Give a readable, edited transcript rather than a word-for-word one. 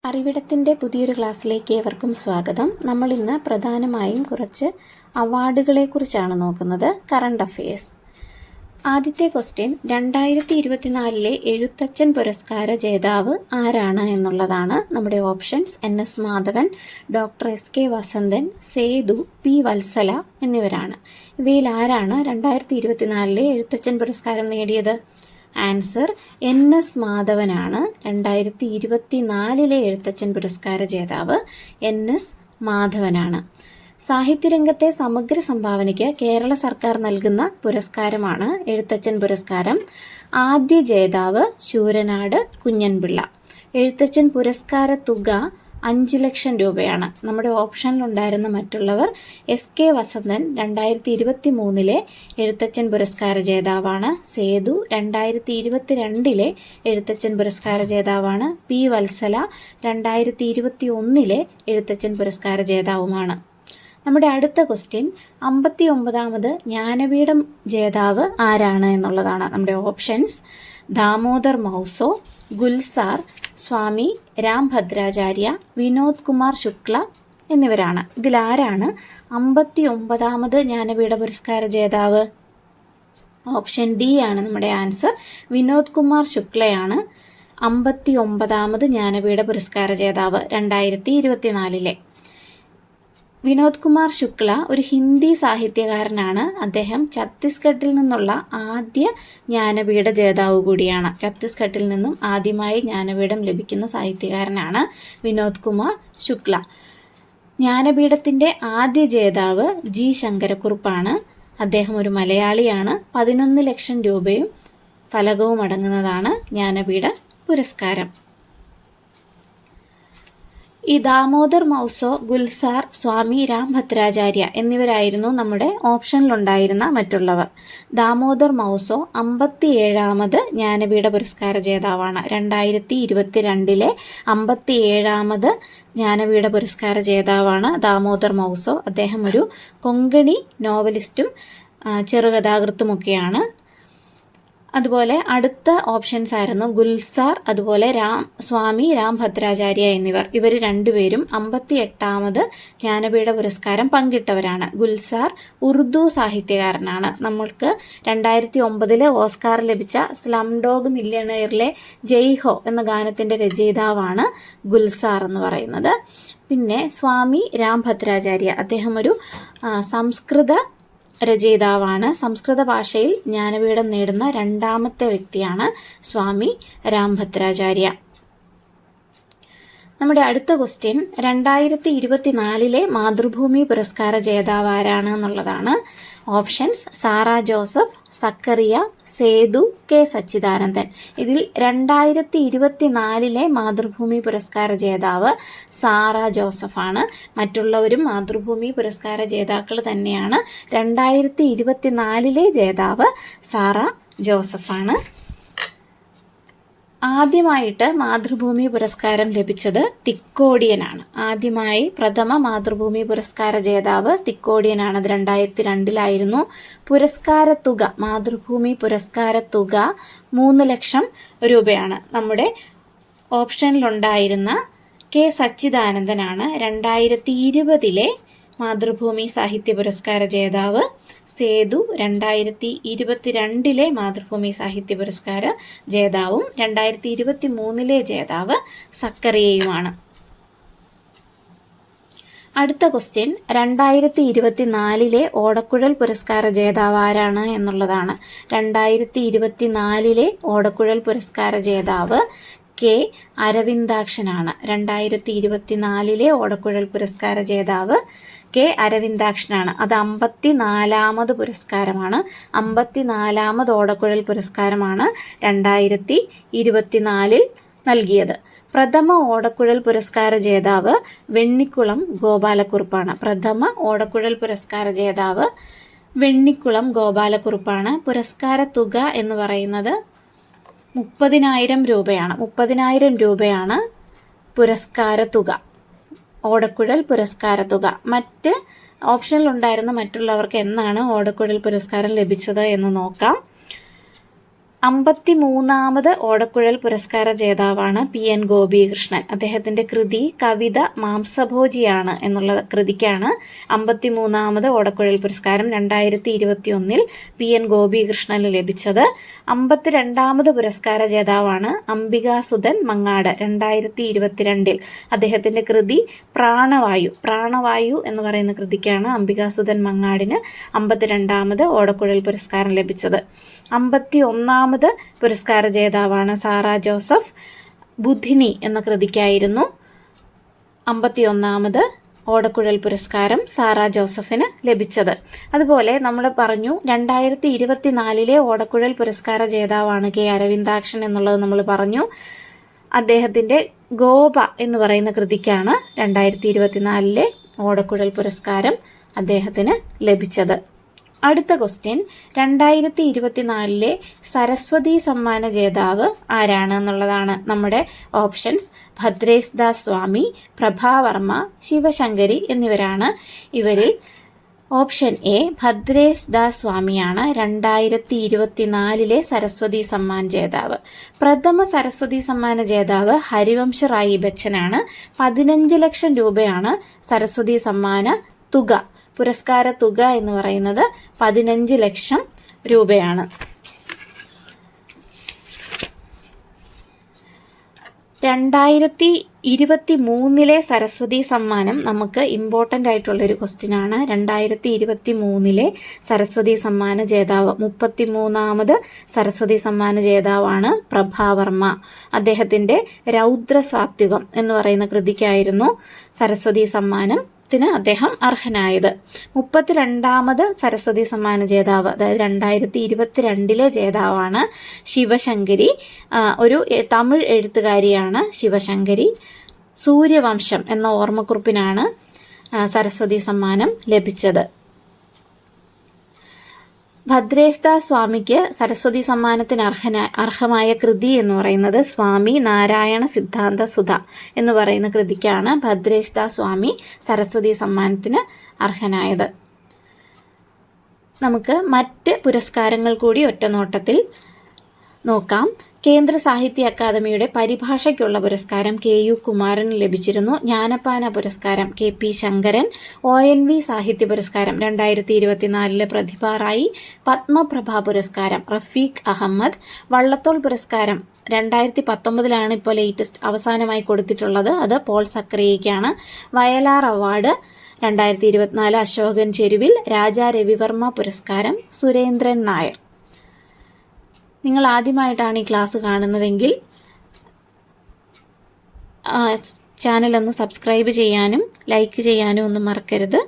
അറിവിടത്തിൻ്റെ പുതിയൊരു ക്ലാസ്സിലേക്ക് ഏവർക്കും സ്വാഗതം. നമ്മൾ ഇന്ന് പ്രധാനമായും കുറച്ച് അവാർഡുകളെക്കുറിച്ചാണ് നോക്കുന്നത്. Current affairs. ആദ്യത്തെ ക്വസ്റ്റ്യൻ, 2024 എഴുത്തച്ഛൻ പുരസ്കാര ജേതാവ് ആരാണ് എന്നുള്ളതാണ്. നമ്മുടെ options NS Madhavan, doctor SK Vasanthan, Sethu, P Vatsala എന്നിവരാണ്. ഇവയിൽ ആരാണ് 2024 എഴുത്തച്ഛൻ പുരസ്കാരം നേടിയത്? ആൻസർ NS മാധവനാണ് 2024 എഴുത്തച്ഛൻ പുരസ്കാര ജേതാവ്. NS മാധവനാണ്. സാഹിത്യരംഗത്തെ സമഗ്ര സംഭാവനയ്ക്ക് കേരള സർക്കാർ നൽകുന്ന പുരസ്കാരമാണ് എഴുത്തച്ഛൻ പുരസ്കാരം. ആദ്യ ജേതാവ് ശൂരനാട് കുഞ്ഞൻപിള്ള. എഴുത്തച്ഛൻ പുരസ്കാര തുക 5 ലക്ഷം രൂപയാണ്. നമ്മുടെ ഓപ്ഷനിലുണ്ടായിരുന്ന മറ്റുള്ളവർ SK വസന്തൻ 2023 എഴുത്തച്ഛൻ പുരസ്കാര ജേതാവാണ്. സേതു 2022 എഴുത്തച്ഛൻ പുരസ്കാര ജേതാവാണ്. P വത്സല 2021 എഴുത്തച്ഛൻ പുരസ്കാര ജേതാവുമാണ്. നമ്മുടെ അടുത്ത ക്വസ്റ്റ്യൻ, 59ാമത് ജ്ഞാനപീഠം ജേതാവ് ആരാണ് എന്നുള്ളതാണ്. നമ്മുടെ ഓപ്ഷൻസ് ദാമോദർ മൗസോ, ഗുൽസാർ, സ്വാമി രാംഭദ്രാചാര്യ, വിനോദ് കുമാർ ശുക്ല എന്നിവരാണ്. ഇതിലാരാണ് 59ാമത് ജ്ഞാനപീഠ പുരസ്കാര ജേതാവ്? ഓപ്ഷൻ ഡി ആണ് നമ്മുടെ ആൻസർ. വിനോദ് കുമാർ ശുക്ലയാണ് 59ാമത് ജ്ഞാനപീഠ പുരസ്കാര ജേതാവ് 2024. വിനോദ് കുമാർ ശുക്ല ഒരു ഹിന്ദി സാഹിത്യകാരനാണ്. അദ്ദേഹം ഛത്തീസ്ഗഡിൽ നിന്നുള്ള ആദ്യ ജ്ഞാനപീഠ ജേതാവ് കൂടിയാണ്. ഛത്തീസ്ഗഡിൽ നിന്നും ആദ്യമായി ജ്ഞാനപീഠം ലഭിക്കുന്ന സാഹിത്യകാരനാണ് വിനോദ് കുമാർ ശുക്ല. ജ്ഞാനപീഠത്തിൻ്റെ ആദ്യ ജേതാവ് G ശങ്കരക്കുറുപ്പാണ്. അദ്ദേഹം ഒരു മലയാളിയാണ്. 11 ലക്ഷം രൂപയും ഫലകവും അടങ്ങുന്നതാണ് ജ്ഞാനപീഠ പുരസ്കാരം. ഈ ദാമോദർ മൗസോ, ഗുൽസാർ, സ്വാമി രാംഭദ്രാചാര്യ എന്നിവരായിരുന്നു നമ്മുടെ ഓപ്ഷനിലുണ്ടായിരുന്ന മറ്റുള്ളവർ. ദാമോദർ മൗസോ 57ാമത് ജ്ഞാനപീഠ പുരസ്കാര ജേതാവാണ്. 2022 57ാമത് ജ്ഞാനപീഠ പുരസ്കാര ജേതാവാണ് ദാമോദർ മൗസോ. അദ്ദേഹം ഒരു കൊങ്കണി നോവലിസ്റ്റും ചെറുകഥാകൃത്തുമൊക്കെയാണ്. അതുപോലെ അടുത്ത ഓപ്ഷൻസ് ആയിരുന്നു ഗുൽസാർ, അതുപോലെ സ്വാമി രാംഭദ്രാചാര്യ എന്നിവർ. ഇവർ രണ്ടുപേരും 58ാമത് ജ്ഞാനപീഠ പുരസ്കാരം പങ്കിട്ടവരാണ്. ഗുൽസാർ ഉറുദു സാഹിത്യകാരനാണ്. നമ്മൾക്ക് 2009 ഓസ്കാർ ലഭിച്ച സ്ലം ഡോഗ് മില്യണയറിലെ ജയ് ഹോ എന്ന ഗാനത്തിൻ്റെ രചയിതാവാണ് ഗുൽസാർ എന്ന് പറയുന്നത്. പിന്നെ സ്വാമി രാംഭദ്രാചാര്യ, അദ്ദേഹം ഒരു സംസ്കൃത രചയിതാവാണ്. സംസ്കൃത ഭാഷയിൽ ജ്ഞാനപീഠം നേടുന്ന 2ാമത്തെ വ്യക്തിയാണ് സ്വാമി രാംഭദ്രാചാര്യ. നമ്മുടെ അടുത്ത ക്വസ്റ്റ്യൻ, 2024 മാതൃഭൂമി പുരസ്കാര ജേതാവ് ആരാണ് എന്നുള്ളതാണ്. Options Sara Joseph, Zacharia, Sethu, K Sachidanandan. ഇതിൽ 2024 മാതൃഭൂമി പുരസ്കാര ജേതാവ് സാറ ജോസഫാണ്. മറ്റുള്ളവരും മാതൃഭൂമി പുരസ്കാര ജേതാക്കൾ തന്നെയാണ്. 2024 ജേതാവ് സാറ ജോസഫാണ്. ആദ്യമായിട്ട് മാതൃഭൂമി പുരസ്കാരം ലഭിച്ചത് തിക്കോടിയനാണ്. ആദ്യമായി പ്രഥമ മാതൃഭൂമി പുരസ്കാര ജേതാവ് തിക്കോടിയനാണ്. അത് 2002 പുരസ്കാര തുക, മാതൃഭൂമി പുരസ്കാര തുക 3 ലക്ഷം രൂപയാണ്. നമ്മുടെ ഓപ്ഷനിലുണ്ടായിരുന്ന K സച്ചിദാനന്ദനാണ് 2020 മാതൃഭൂമി സാഹിത്യ പുരസ്കാര ജേതാവ്. സേതു 2022 മാതൃഭൂമി സാഹിത്യ പുരസ്കാര ജേതാവും 2023 ജേതാവ് സക്കറിയയുമാണ്. അടുത്ത ക്വസ്റ്റ്യൻ, 2024 ഓടക്കുഴൽ പുരസ്കാര ജേതാവ് ആരാണ് എന്നുള്ളതാണ്. 2024 ഓടക്കുഴൽ പുരസ്കാര ജേതാവ് K അരവിന്ദാക്ഷനാണ്. 2024 ഓടക്കുഴൽ പുരസ്കാര ജേതാവ് K അരവിന്ദാക്ഷനാണ്. അത് 54ാമത് പുരസ്കാരമാണ്. 54ാമത് ഓടക്കുഴൽ പുരസ്കാരമാണ് 2024 നൽകിയത്. പ്രഥമ ഓടക്കുഴൽ പുരസ്കാര ജേതാവ് വെണ്ണിക്കുളം ഗോപാലക്കുറുപ്പാണ്. പ്രഥമ ഓടക്കുഴൽ പുരസ്കാര ജേതാവ് വെണ്ണിക്കുളം ഗോപാലക്കുറുപ്പാണ്. പുരസ്കാര തുക എന്ന് പറയുന്നത് 30,000 രൂപയാണ്. 30,000 രൂപയാണ് പുരസ്കാര തുക, ഓടക്കുഴൽ പുരസ്കാര തുക. മറ്റ് ഓപ്ഷനിലുണ്ടായിരുന്ന മറ്റുള്ളവർക്ക് എന്നാണ് ഓടക്കുഴൽ പുരസ്കാരം ലഭിച്ചത് എന്ന് നോക്കാം. 53ാമത് ഓടക്കുഴൽ പുരസ്കാര ജേതാവാണ് PN ഗോപികൃഷ്ണൻ. അദ്ദേഹത്തിൻ്റെ കൃതി കവിത മാംസഭോജിയാണ് എന്നുള്ള കൃതിക്കാണ് 53ാമത് ഓടക്കുഴൽ പുരസ്കാരം 2021 PN ഗോപികൃഷ്ണന് ലഭിച്ചത്. 52ാമത് പുരസ്കാര ജേതാവാണ് അംബികാസുധൻ മങ്ങാട് 2022. അദ്ദേഹത്തിൻ്റെ കൃതി പ്രാണവായു എന്ന് പറയുന്ന കൃതിക്കാണ് അംബികാസുധൻ മങ്ങാടിന് 52ാമത് ഓടക്കുഴൽ പുരസ്കാരം ലഭിച്ചത്. 51ാമത് പുരസ്കാര ജേതാവാണ് സാറ ജോസഫ്. ബുധിനി എന്ന കൃതിക്കായിരുന്നു 51ാമത് ഓടക്കുഴൽ പുരസ്കാരം സാറ ജോസഫിന് ലഭിച്ചത്. അതുപോലെ നമ്മൾ പറഞ്ഞു 2024 ഓടക്കുഴൽ പുരസ്കാര ജേതാവാണ് K അരവിന്ദാക്ഷൻ എന്നുള്ളത് നമ്മൾ പറഞ്ഞു. അദ്ദേഹത്തിൻ്റെ ഗോപ എന്ന് പറയുന്ന കൃതിക്കാണ് 2024 ഓടക്കുഴൽ പുരസ്കാരം അദ്ദേഹത്തിന് ലഭിച്ചത്. അടുത്ത ക്വസ്റ്റ്യൻ, 2024 സരസ്വതി സമ്മാന ജേതാവ് ആരാണ് എന്നുള്ളതാണ്. നമ്മുടെ ഓപ്ഷൻസ് ഭദ്രേശ് ദാസ് സ്വാമി, പ്രഭാവർമ്മ, ശിവശങ്കരി എന്നിവരാണ്. ഇവരിൽ ഓപ്ഷൻ എ ഭദ്രേശ് ദാസ് സ്വാമിയാണ് 2024 സരസ്വതി സമ്മാൻ ജേതാവ്. പ്രഥമ സരസ്വതി സമ്മാന ജേതാവ് ഹരിവംശ റായി ബച്ചനാണ്. 15 ലക്ഷം രൂപയാണ് സരസ്വതി സമ്മാന തുക. പുരസ്കാര തുക എന്ന് പറയുന്നത് 15 ലക്ഷം രൂപയാണ്. 2023 സരസ്വതി സമ്മാനം നമുക്ക് ഇമ്പോർട്ടൻ്റ് ആയിട്ടുള്ളൊരു ക്വസ്റ്റ്യൻ ആണ്. 2023 സരസ്വതി സമ്മാന ജേതാവ് 33ാമത് സരസ്വതി സമ്മാന ജേതാവാണ് പ്രഭാവർമ്മ. അദ്ദേഹത്തിൻ്റെ രൗദ്രസാത്വികം എന്ന് പറയുന്ന കൃതിക്കായിരുന്നു സരസ്വതി സമ്മാനം അദ്ദേഹം അർഹനായത്. 32ാമത് സരസ്വതി സമ്മാന ജേതാവ്, അതായത് 2022 ജേതാവാണ് ശിവശങ്കരി. ഒരു തമിഴ് എഴുത്തുകാരിയാണ് ശിവശങ്കരി. സൂര്യവംശം എന്ന ഓർമ്മക്കുറിപ്പിനാണ് സരസ്വതി സമ്മാനം ലഭിച്ചത്. ഭദ്രേശ് ദാസ് സ്വാമിക്ക് സരസ്വതി സമ്മാനത്തിന് അർഹമായ കൃതി എന്ന് പറയുന്നത് സ്വാമി നാരായണ സിദ്ധാന്ത സുധ എന്ന് പറയുന്ന കൃതിക്കാണ് ഭദ്രേശ് ദാസ് സ്വാമി സരസ്വതി സമ്മാനത്തിന് അർഹനായത്. നമുക്ക് മറ്റ് പുരസ്കാരങ്ങൾ കൂടി ഒറ്റനോട്ടത്തിൽ നോക്കാം. കേന്ദ്ര സാഹിത്യ അക്കാദമിയുടെ പരിഭാഷയ്ക്കുള്ള പുരസ്കാരം KU കുമാരന് ലഭിച്ചിരുന്നു. ജ്ഞാനപ്പാന പുരസ്കാരം KP ശങ്കരൻ. ONV സാഹിത്യ പുരസ്കാരം 2024 പ്രതിഭ റായി. പത്മപ്രഭ പുരസ്കാരം റഫീഖ് അഹമ്മദ്. വള്ളത്തോൾ പുരസ്കാരം 2019 ഇപ്പോൾ ലേറ്റസ്റ്റ് അവസാനമായി കൊടുത്തിട്ടുള്ളത്, അത് പോൾ സക്രിയയ്ക്കാണ്. വയലാർ അവാർഡ് 2024 അശോകൻ ചെരുവിൽ. രാജാ രവിവർമ്മ പുരസ്കാരം സുരേന്ദ്രൻ നായർ. നിങ്ങൾ ആദ്യമായിട്ടാണ് ഈ ക്ലാസ് കാണുന്നതെങ്കിൽ ചാനൽ ഒന്ന് സബ്സ്ക്രൈബ് ചെയ്യാനും ലൈക്ക് ചെയ്യാനും ഒന്നും മറക്കരുത്.